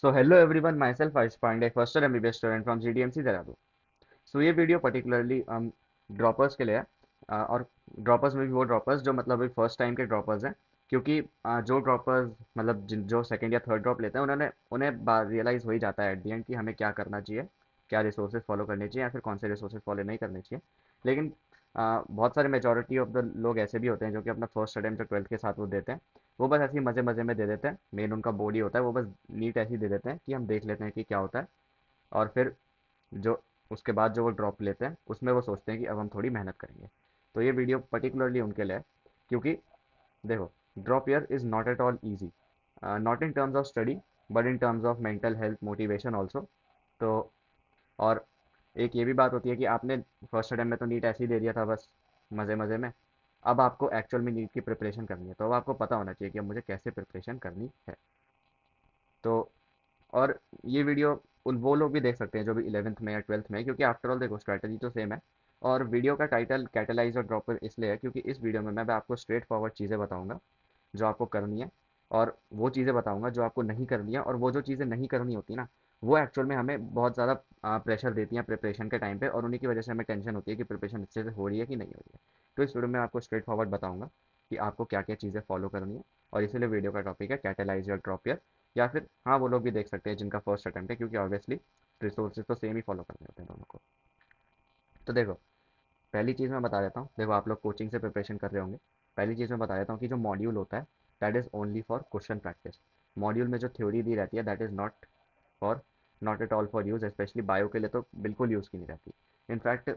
So hello everyone, myself Aish Pandey, first year MBBS student from GDMC Dehradun. So ये video particularly droppers के लिए है। और droppers में भी वो ड्रॉपर्स जो मतलब अभी फर्स्ट टाइम के ड्रॉपर्स हैं, क्योंकि जो ड्रॉपर्स मतलब जिन जो सेकंड या थर्ड ड्रॉप लेते हैं उन्होंने उन्हें रियलाइज़ हो ही जाता है एट द एंड कि हमें क्या करना चाहिए, क्या रिसोर्सेज फॉलो करने चाहिए या फिर कौन से रिसोर्सेज फॉलो नहीं करने चाहिए। लेकिन बहुत सारे मेजोरिटी ऑफ द लोग ऐसे भी होते हैं जो कि अपना फर्स्ट अटेम्प्ट जो ट्वेल्थ के साथ वो देते हैं, वो बस ऐसे ही मज़े मज़े में दे देते हैं। मेन उनका बोर्ड ही होता है, वो बस नीट ऐसे ही दे देते हैं कि हम देख लेते हैं कि क्या होता है। और फिर जो उसके बाद जो वो ड्रॉप लेते हैं उसमें वो सोचते हैं कि अब हम थोड़ी मेहनत करेंगे। तो ये वीडियो पर्टिकुलरली उनके लिए है, क्योंकि देखो, drop year is not at all easy, not in terms of study but in terms of mental health motivation also. तो और एक ये भी बात होती है कि आपने फर्स्ट अटेम्प्ट में तो नीट ऐसे ही दे दिया था बस मज़े मज़े में। अब आपको एक्चुअल में नीट की प्रिपरेशन करनी है, तो अब आपको पता होना चाहिए कि अब मुझे कैसे प्रिपरेशन करनी है। तो और ये वीडियो उन वो लोग भी देख सकते हैं जो भी 11th में या 12th में है, क्योंकि आफ्टर ऑल देखो स्ट्रैटेजी तो सेम है। और वीडियो का टाइटल कैटेलाइज और ड्रॉपर इसलिए है क्योंकि इस वीडियो में मैं आपको स्ट्रेट फॉरवर्ड चीज़ें बताऊंगा जो आपको करनी है, और वो चीज़ें बताऊंगा जो आपको नहीं करनी है। और वो जो चीज़ें नहीं करनी होती ना, वो एक्चुअल में हमें बहुत ज़्यादा प्रेशर देती हैं प्रिपरेशन के टाइम पे, और उन्हीं की वजह से हमें टेंशन होती है कि प्रिपरेशन अच्छे से हो रही है कि नहीं हो रही है। तो इस वीडियो में आपको स्ट्रेट फॉरवर्ड बताऊंगा कि आपको क्या क्या चीज़ें फॉलो करनी है। और इसीलिए वीडियो का टॉपिक है कैटेलाइज योर ड्रॉप ईयर। या फिर हाँ, वो लोग भी देख सकते हैं जिनका फर्स्ट अटेम्प्ट है, क्योंकि ऑब्वियसली रिसोर्सेज तो सेम ही फॉलो करने होते हैं दोनों को। तो देखो, पहली चीज़ मैं बता देता हूँ। देखो, आप लोग कोचिंग से प्रिपरेशन कर रहे होंगे। पहली चीज़ मैं बता देता हूँ कि जो मॉड्यूल होता है that is only for question practice. Module में जो थ्योरी दी रहती है that is for not at all for use, specially bio के लिए तो बिल्कुल यूज़ की नहीं रहती। इनफैक्ट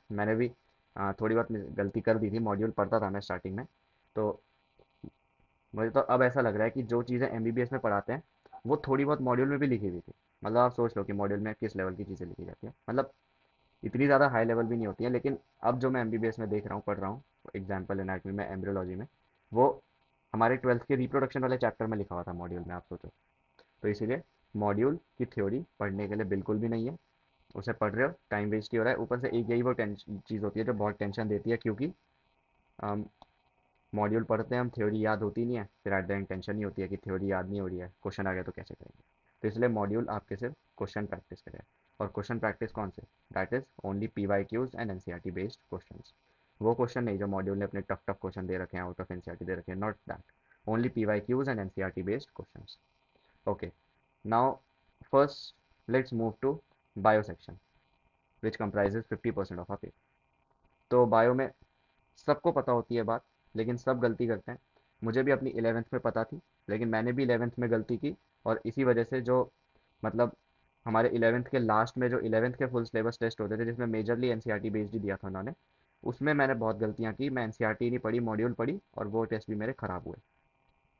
मैंने भी थोड़ी बहुत गलती कर दी थी। मॉड्यूल पढ़ता था मैं स्टार्टिंग में, तो मुझे तो अब ऐसा लग रहा है कि जो चीज़ें एमबीबीएस में पढ़ाते हैं वो थोड़ी बहुत मॉड्यूल में भी लिखी हुई थी। मतलब आप सोच लो कि मॉड्यूल में किस लेवल की चीज़ें लिखी जाती है। मतलब इतनी ज़्यादा हाई लेवल भी नहीं होती है, लेकिन अब जो मैं एमबीबीएस में देख रहा हूँ, पढ़ रहा हूँ, एग्जाम्पल एनाटमी में, एम्ब्रियोलॉजी में, वो हमारे ट्वेल्थ के रिप्रोडक्शन वाले चैप्टर में लिखा हुआ था मॉड्यूल में, आप सोचो। तो इसीलिए मॉड्यूल की थ्योरी पढ़ने के लिए बिल्कुल भी नहीं है। उसे पढ़ रहे हो टाइम वेस्ट ही हो रहा है। ऊपर से एक यही वो टेंशन चीज़ होती है जो बहुत टेंशन देती है, क्योंकि मॉड्यूल पढ़ते हैं हम, थ्योरी याद होती नहीं है, फिर एट द एंड टेंशन नहीं होती है कि थ्योरी याद नहीं हो रही है, क्वेश्चन आ गया तो कैसे करेंगे। तो इसलिए मॉड्यूल आपके सिर्फ क्वेश्चन प्रैक्टिस करें। और क्वेश्चन प्रैक्टिस कौन से? That is only PYQs and NCERT based questions. वो क्वेश्चन नहीं जो मॉड्यूल ने अपने टफ टफ क्वेश्चन दे रखे हैं, आउट ऑफ एनसीईआरटी दे रखे हैं, not that. Only PYQs and NCERT based questions. Okay, now first let's move to bio section which comprises 50% of our paper. तो बायो में सबको पता होती है बात, लेकिन सब गलती करते हैं। मुझे भी अपनी 11th में पता थी, लेकिन मैंने भी 11th में गलती की। और इसी वजह से जो मतलब हमारे 11th के लास्ट में जो 11th के फुल सिलेबस टेस्ट होते थे जिसमें मेजरली एनसीईआरटी बेस्ड ही दिया था उन्होंने, उसमें मैंने बहुत गलतियाँ की। मैं एनसीईआरटी नहीं पढ़ी, मॉड्यूल पढ़ी, और वो टेस्ट भी मेरे खराब हुए।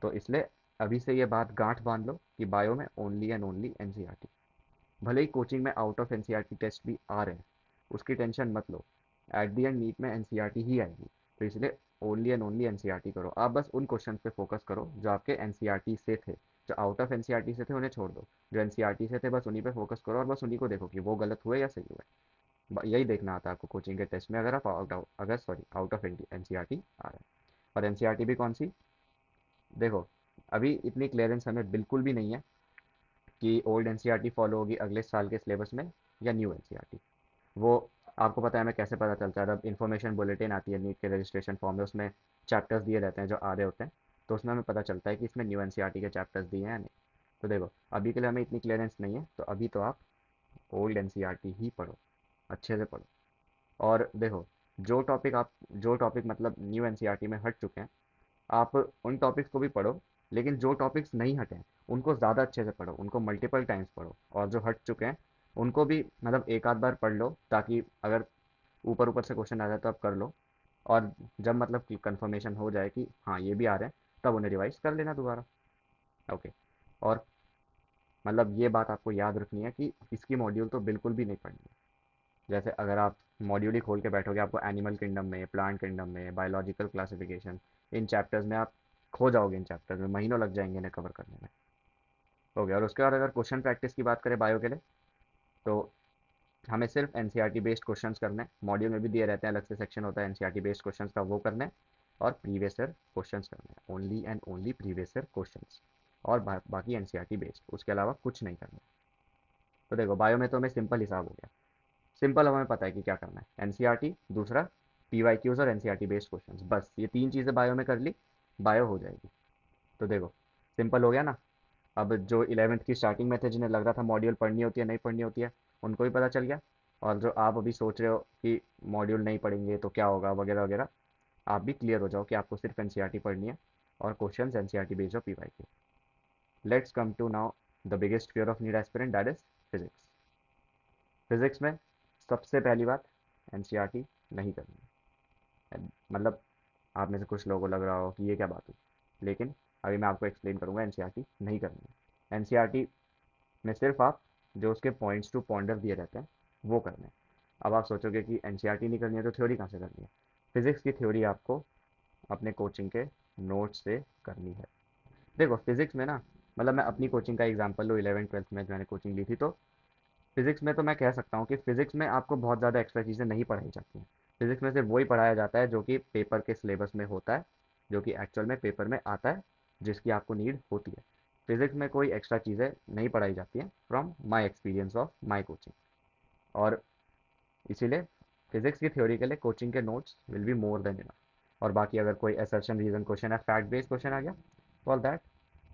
तो इसलिए अभी से ये बात गांठ बांध लो कि बायो में ओनली एंड ओनली एनसीईआरटी। भले ही कोचिंग में आउट ऑफ एनसीईआरटी टेस्ट भी आ रहे हैं, उसकी टेंशन मत लो। एट दी एंड नीट में एनसीईआरटी ही आएगी। तो इसलिए ओनली एंड ओनली एनसीईआरटी करो। आप बस उन क्वेश्चन पे फोकस करो जो आपके एनसीईआरटी से थे। जो आउट ऑफ एनसीईआरटी से थे उन्हें छोड़ दो, जो एनसीईआरटी से थे बस उन्हीं पे फोकस करो, और बस उन्हीं को देखो कि वो गलत हुए या सही हुए। यही देखना आता है आपको कोचिंग के टेस्ट में, अगर आप आउट ऑफ एनसीईआरटी आ रहे हैं। और एनसीईआरटी भी कौन सी? देखो, अभी इतनी क्लियरेंस हमें बिल्कुल भी नहीं है कि ओल्ड एनसीईआरटी फॉलो होगी अगले साल के सिलेबस में या न्यू एनसीईआरटी। वो आपको पता है हमें कैसे पता चलता है? जब इन्फॉर्मेशन बुलेटिन आती है नीट के रजिस्ट्रेशन फॉर्म में, उसमें चैप्टर्स दिए रहते हैं जो आ रहे होते हैं, तो उसमें हमें पता चलता है कि इसमें न्यू एनसीईआरटी के चैप्टर्स दिए हैं या नहीं। तो देखो, अभी के लिए हमें इतनी क्लियरेंस नहीं है, तो अभी तो आप ओल्ड एनसीईआरटी ही पढ़ो, अच्छे से पढ़ो। और देखो, जो टॉपिक मतलब न्यू एनसीईआरटी में हट चुके हैं, आप उन टॉपिक्स को भी पढ़ो। लेकिन जो टॉपिक्स नहीं हटे हैं उनको ज़्यादा अच्छे से पढ़ो, उनको मल्टीपल टाइम्स पढ़ो। और जो हट चुके हैं उनको भी मतलब एक आध बार पढ़ लो, ताकि अगर ऊपर ऊपर से क्वेश्चन आ जाए तो आप कर लो। और जब मतलब कि कंफर्मेशन हो जाए कि हाँ ये भी आ रहे हैं, तब उन्हें रिवाइज कर लेना दोबारा। ओके। और मतलब ये बात आपको याद रखनी है कि इसकी मॉड्यूल तो बिल्कुल भी नहीं पढ़नी है। जैसे अगर आप मॉड्यूल ही खोल के बैठोगे, आपको एनिमल किंगडम में, प्लांट किंगडम में, बायोलॉजिकल क्लासिफिकेशन, इन चैप्टर्स में आप खो जाओगे। इन चैप्टर्स में महीनों लग जाएंगे इन्हें कवर करने में। हो गया। और उसके बाद अगर क्वेश्चन प्रैक्टिस की बात करें बायो के लिए, तो हमें सिर्फ एनसीईआरटी बेस्ड क्वेश्चंस करने हैं। मॉड्यूल में भी दिए रहते हैं, अलग से सेक्शन होता है एनसीईआरटी बेस्ड क्वेश्चंस का, वो करने हैं। और प्रीवियस ईयर क्वेश्चंस करने हैं, only and only previous year questions. और बाकी एनसीईआरटी बेस्ड, उसके अलावा कुछ नहीं करना। तो देखो बायो में तो हमें सिंपल हिसाब हो गया, सिंपल हमें पता है कि क्या करना है, एनसीईआरटी, दूसरा पीवाईक्यूज और एनसीईआरटी बेस्ड क्वेश्चंस, बस ये तीन चीज़ें बायो में कर ली, बायो हो जाएगी। तो देखो सिंपल हो गया ना। अब जो 11th की स्टार्टिंग में थे जिन्हें लग रहा था मॉड्यूल पढ़नी होती है नहीं पढ़नी होती है, उनको भी पता चल गया। और जो आप अभी सोच रहे हो कि मॉड्यूल नहीं पढ़ेंगे तो क्या होगा वगैरह वगैरह, आप भी क्लियर हो जाओ कि आपको सिर्फ एनसीईआरटी पढ़नी है और क्वेश्चंस एनसीईआरटी बेस्ड और PYQ. Let's come to now the biggest fear of NEET aspirant, that is physics. Physics में सबसे पहली बात, एनसीईआरटी नहीं करनी है। मतलब आप में से कुछ लोगों को लग रहा हो कि ये क्या बात हुई, लेकिन अभी मैं आपको एक्सप्लेन करूंगा, एनसीईआरटी नहीं करनी है। एनसीईआरटी में सिर्फ आप जो उसके पॉइंट्स टू पॉइंटर दिए रहते हैं वो करने हैं। अब आप सोचोगे कि एनसीईआरटी नहीं करनी है तो थ्योरी कहाँ से करनी है। फिजिक्स की थ्योरी आपको अपने कोचिंग के नोट्स से करनी है। देखो फिजिक्स में ना, मतलब मैं अपनी कोचिंग का एग्जांपल लूँ, 11th 12th में मैंने कोचिंग ली थी, तो फिजिक्स में तो मैं कह सकता हूँ कि फिजिक्स में आपको बहुत ज़्यादा एक्स्ट्रा चीज़ें नहीं पढ़ाई जाती हैं। फिजिक्स में सिर्फ वही पढ़ाया जाता है जो कि पेपर के सिलेबस में होता है, जो कि एक्चुअल में पेपर में आता है, जिसकी आपको नीड होती है। फिजिक्स में कोई एक्स्ट्रा चीज़ें नहीं पढ़ाई जाती हैं, from my experience of my coaching. और इसीलिए फिजिक्स की थ्योरी के लिए कोचिंग के notes will be more than enough. और बाकी अगर कोई असर्शन रीजन क्वेश्चन है, फैक्ट बेस्ड क्वेश्चन आ गया, for that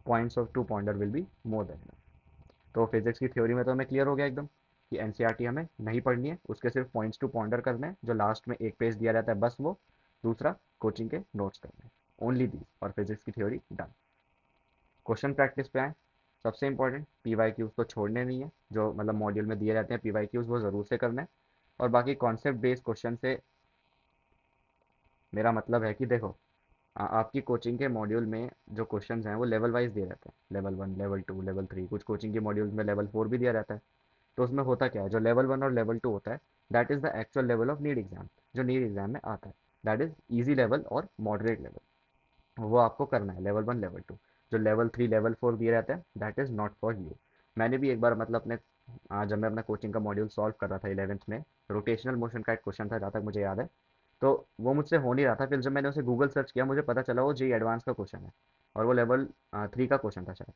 points of to pointer will be more than enough. तो फिजिक्स की थ्योरी में तो हमें क्लियर हो गया एकदम कि एनसीईआरटी हमें नहीं पढ़नी है, उसके सिर्फ पॉइंट्स टू पॉइंटर करने हैं, जो लास्ट में एक पेज दिया रहता है बस वो, दूसरा कोचिंग के नोट्स करने हैं, ओनली दी, और फिजिक्स की थ्योरी डन। क्वेश्चन प्रैक्टिस पे आए, सबसे इंपॉर्टेंट पीवाईक्यूज तो छोड़ने नहीं है, जो मतलब मॉड्यूल में दिए रहते हैं पीवाईक्यूज वो ज़रूर से करना है। और बाकी कॉन्सेप्ट बेस्ड क्वेश्चन से मेरा मतलब है कि देखो आपकी कोचिंग के मॉड्यूल में जो क्वेश्चंस हैं वो लेवल वाइज दिए रहते हैं, लेवल 1, लेवल 2, लेवल 3, कुछ कोचिंग के मॉड्यूल्स में लेवल 4 भी दिया रहता है। तो उसमें होता क्या है, जो लेवल 1 और लेवल 2 होता है, that is the actual level of NEET exam, जो नीट एग्जाम में आता है, दैट इज़ ईजी लेवल और मॉडरेट लेवल, वो आपको करना है लेवल 1 लेवल 2। जो लेवल 3 लेवल 4 दिए रहते हैं that is not for you. मैंने भी एक बार मतलब अपने जब मैं अपना कोचिंग का मॉड्यूल सॉल्व कर रहा था 11th में, रोटेशनल मोशन का एक क्वेश्चन था जहाँ तक मुझे याद है, तो वो मुझसे हो नहीं रहा था, फिर जब मैंने उसे गूगल सर्च किया मुझे पता चला वो जी एडवांस का क्वेश्चन है, और वो लेवल 3 का क्वेश्चन था शायद।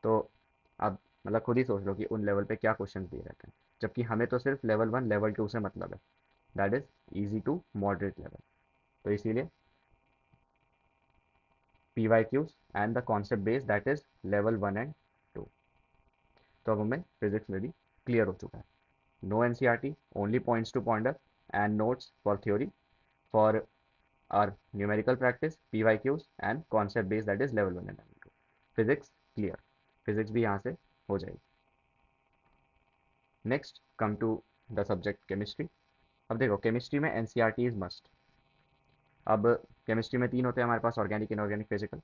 तो आप मतलब खुद ही सोच लो कि उन लेवल पे क्या क्वेश्चन दिए रहते हैं, जबकि हमें तो सिर्फ लेवल 1 लेवल 2 से मतलब है, that is easy to moderate level. तो इसीलिए PYQs and the concept base, that is level 1 and 2। तो अब हमें फिजिक्स में भी क्लियर हो चुका है, no NCERT, only points to pointer and notes for theory, for our numerical practice PYQs and concept base, that is level 1 and level 2। Physics clear, physics भी यहाँ से हो जाएगी। Next come to the subject chemistry. अब देखो chemistry में NCERT is must. अब chemistry में तीन होते हैं हमारे पास, ऑर्गेनिक, इनऑर्गेनिक, फिजिकल।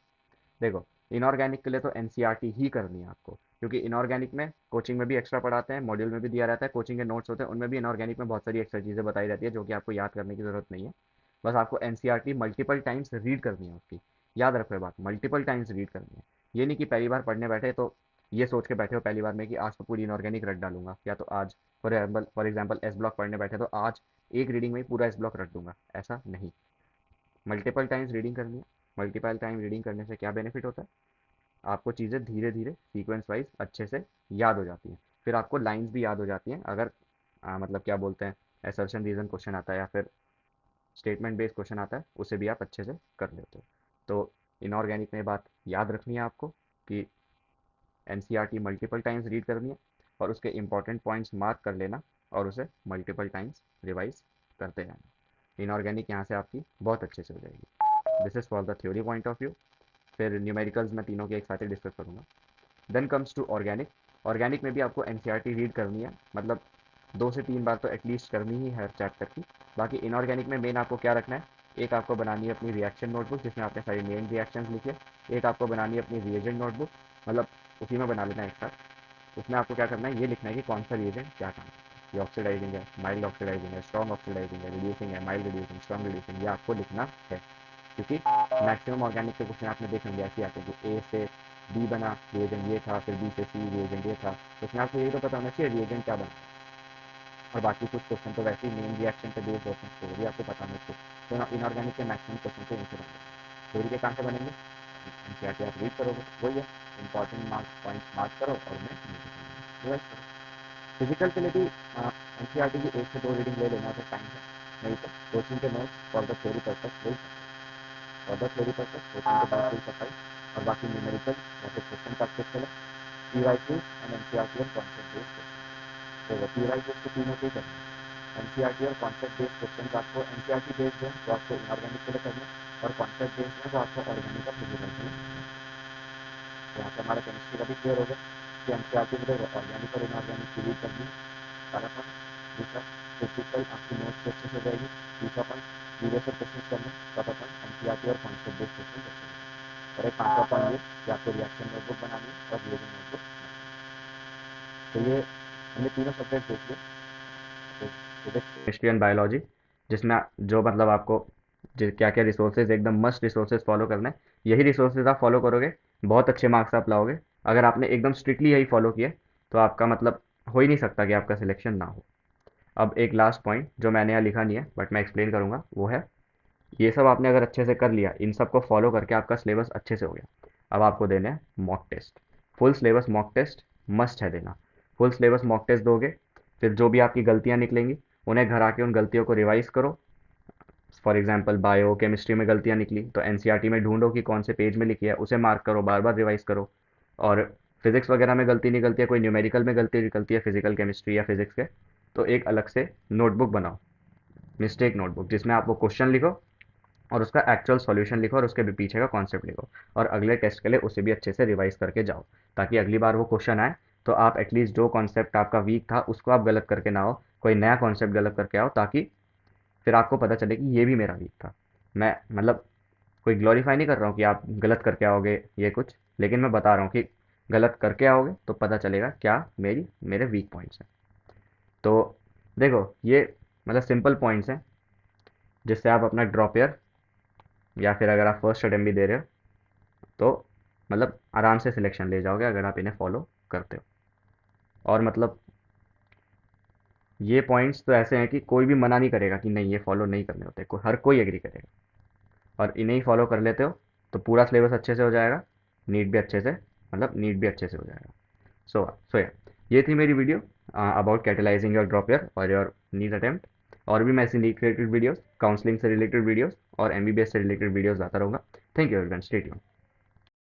देखो इनऑर्गेनिक के लिए तो एनसीईआरटी ही करनी है आपको, क्योंकि इनऑर्गेनिक में कोचिंग में भी एक्स्ट्रा पढ़ाते हैं, मॉड्यूल में भी दिया रहता है, कोचिंग के नोट्स होते हैं उनमें भी इनऑर्गेनिक में बहुत सारी एक्स्ट्रा चीज़ें बताई रहती है जो कि आपको याद करने की ज़रूरत नहीं है। बस आपको एनसीईआरटी मल्टीपल टाइम्स रीड करनी है उसकी, याद रखो ये बात, मल्टीपल टाइम्स रीड करनी है। ये नहीं कि पहली बार पढ़ने बैठे तो ये सोच के बैठे हो पहली बार में कि आज तो पूरी इनऑर्गेनिक रट डालूंगा, या तो आज फॉर एग्जाम्पल एस ब्लॉक पढ़ने बैठे तो आज एक रीडिंग में ही पूरा एस ब्लॉक रट दूंगा, ऐसा नहीं। मल्टीपल टाइम्स रीडिंग करनी है। मल्टीपल टाइम रीडिंग करने से क्या बेनिफिट होता है, आपको चीज़ें धीरे धीरे सीक्वेंस वाइज अच्छे से याद हो जाती हैं, फिर आपको लाइंस भी याद हो जाती हैं, अगर मतलब क्या बोलते हैं, असर्शन रीजन क्वेश्चन आता है या फिर स्टेटमेंट बेस्ड क्वेश्चन आता है, उसे भी आप अच्छे से कर लेते हो। तो इनऑर्गेनिक में बात याद रखनी है आपको कि एनसीईआरटी मल्टीपल टाइम्स रीड करनी है, और उसके इंपॉर्टेंट पॉइंट्स मार्क कर लेना, और उसे मल्टीपल टाइम्स रिवाइज करते रहना। इनऑर्गेनिक यहाँ से आपकी बहुत अच्छे से हो जाएगी। This is for the theory point of view. फिर न्यूमेरिकल्स में तीनों के एक साथ ही डिस्कस करूँगा। Then comes to organic. Organic में भी आपको एनसीईआरटी रीड करनी है, मतलब 2 से 3 बार तो एटलीस्ट करनी ही है हर चैप्टर की। बाकी इनऑर्गेनिक में मेन आपको क्या रखना है, एक आपको बनानी है अपनी रिएक्शन नोटबुक जिसमें आपने सारी मेन रिएक्शंस लिखी है, एक आपको बनानी है अपनी रिएजेंट नोटबुक, मतलब उसी में बना लेना है एक साथ। उसमें आपको क्या करना है, ये लिखना है कि कौन सा रिएजेंट क्या काम है, ये ऑक्सीडाइजिंग है, माइल्ड ऑक्सीडाइजिंग है, स्ट्रॉन्ग ऑक्सीडाइजिंग है, रिड्यूसिंग है, माइल्ड रिड्यूसिंग, स्ट्रॉन्ग रिड्यूसिंग, ये आपको लिखना है। क्योंकि मैक्सिमम ऑर्गेनिक के क्वेश्चन आपने देख होंगे ऐसे आते हैं कि ए से बी बना रिएजेंट ये था, फिर बी से सी रिएजेंट ये था, तो उसमें आपको यही तो पता होना चाहिए रिएजेंट क्या बना। और बाकी कुछ क्वेश्चन तो वैसे ही मेन रिएक्शन पे बेस्ड होते हैं, तो वो भी आपको पता होना चाहिए। तो इनऑर्गेनिक के मैक्सिमम क्वेश्चन तो इनसे बनेंगे। थ्योरी के काम से बनेंगे, एनसीईआरटी आप रीड करोगे, वही है, इंपॉर्टेंट मार्क्स पॉइंट्स मार्क करो और उन्हें रिवाइज करो। फिजिकल के लिए भी एनसीईआरटी की 1 से 2 रीडिंग ले लेना अगर टाइम है, नहीं तो कोचिंग के notes for the theory purpose ले, for the theory purpose coaching के नोट्स ले सफाई, और बाकी न्यूमेरिकल या फिर क्वेश्चन प्रैक्टिस के लिए पीवाईक्यू एंड एनसीईआरटी और कॉन्सेप्ट बेस्ड क्वेश्चन। तो पीवाईक्यू तो तीनों से ही करना है। एनसीईआरटी और कॉन्सेप्ट बेस्ड क्वेश्चन आपको एनसीईआरटी बेस्ड है तो आपको इनऑर्गेनिक के लिए करना है, और कॉन्सेप्ट बेस्ड है तो आपको ऑर्गेनिक और फिजिकल के लिए। यहाँ पे हमारा केमिस्ट्री का भी क्लियर हो गया कि एनसीईआरटी में ऑर्गेनिक और इनऑर्गेनिक डिलीट करनी है, सारा पॉइंट। दूसरा, फिजिकल आपकी नोट्स से अच्छे से हो जाएगी। तीसरा पॉइंट, प्रीवियस और क्वेश्चन करने। चौथा पॉइंट, एनसीईआरटी और कॉन्सेप्ट बेस्ड क्वेश्चन अच्छे से। और एक पांचवा पॉइंट ये कि आपको रिएक्शन नोटबुक बनानी है और रिएक्शन नोटबुक। तो ये हमने तीनों सब्जेक्ट देख लिए, फिजिक्स केमिस्ट्री एंड बायोलॉजी, जिसमें जो मतलब आपको क्या क्या रिसोर्सेज एकदम मस्ट रिसोर्सेज फॉलो करना है, यही रिसोर्सेज आप फॉलो करोगे, बहुत अच्छे मार्क्स आप लाओगे। अगर आपने एकदम स्ट्रिक्टली यही फॉलो किए तो आपका मतलब हो ही नहीं सकता कि आपका सिलेक्शन ना हो। अब एक लास्ट पॉइंट जो मैंने यहाँ लिखा नहीं है बट मैं एक्सप्लेन करूँगा, वो है ये सब आपने अगर अच्छे से कर लिया, इन सब को फॉलो करके आपका सिलेबस अच्छे से हो गया, अब आपको देने हैं mock test. Full syllabus mock test must है देना। फुल सिलेबस मॉक टेस्ट दोगे, फिर जो भी आपकी गलतियाँ निकलेंगी उन्हें घर आके उन गलतियों को रिवाइज करो। फॉर एग्जांपल बायो केमिस्ट्री में गलतियाँ निकली तो एनसीईआरटी में ढूंढो कि कौन से पेज में लिखी है, उसे मार्क करो, बार बार रिवाइज करो। और फिजिक्स वगैरह में गलती निकलती है, कोई न्यूमेरिकल में गलती निकलती है फिजिकल केमिस्ट्री या फिजिक्स के, तो एक अलग से नोटबुक बनाओ, मिस्टेक नोटबुक, जिसमें आप वो क्वेश्चन लिखो और उसका एक्चुअल सॉल्यूशन लिखो और उसके भी पीछे का कॉन्सेप्ट लिखो, और अगले टेस्ट के लिए उसे भी अच्छे से रिवाइज करके जाओ, ताकि अगली बार वो क्वेश्चन आए तो आप एटलीस्ट जो कॉन्सेप्ट आपका वीक था उसको आप गलत करके ना हो, कोई नया कॉन्सेप्ट गलत करके आओ, ताकि फिर आपको पता चले कि ये भी मेरा वीक था। मैं मतलब कोई ग्लोरीफाई नहीं कर रहा हूँ कि आप गलत करके आओगे ये कुछ, लेकिन मैं बता रहा हूँ कि गलत करके आओगे तो पता चलेगा क्या मेरे वीक पॉइंट्स हैं। तो देखो ये मतलब सिंपल पॉइंट्स हैं जिससे आप अपना ड्रॉप ईयर या फिर अगर आप फर्स्ट अटेम्प्ट भी दे रहे हो तो मतलब आराम से सिलेक्शन ले जाओगे अगर आप इन्हें फॉलो करते हो। और मतलब ये पॉइंट्स तो ऐसे हैं कि कोई भी मना नहीं करेगा कि नहीं ये फॉलो नहीं करने होते, हर कोई एग्री करेगा, और इन्हें ही फॉलो कर लेते हो तो पूरा सिलेबस अच्छे से हो जाएगा, नीट भी अच्छे से मतलब नीट भी अच्छे से हो जाएगा। सो या ये थी मेरी video about catalysing your drop year और योर नीट अटेम्प्ट। और भी मैं ऐसी नीट रिलेटेड वीडियोस, काउंसलिंग से रिलेटेड वीडियोस और एमबीबीएस से रिलेटेड वीडियोस लाता रहूँगा। Thank you everyone, stay tuned.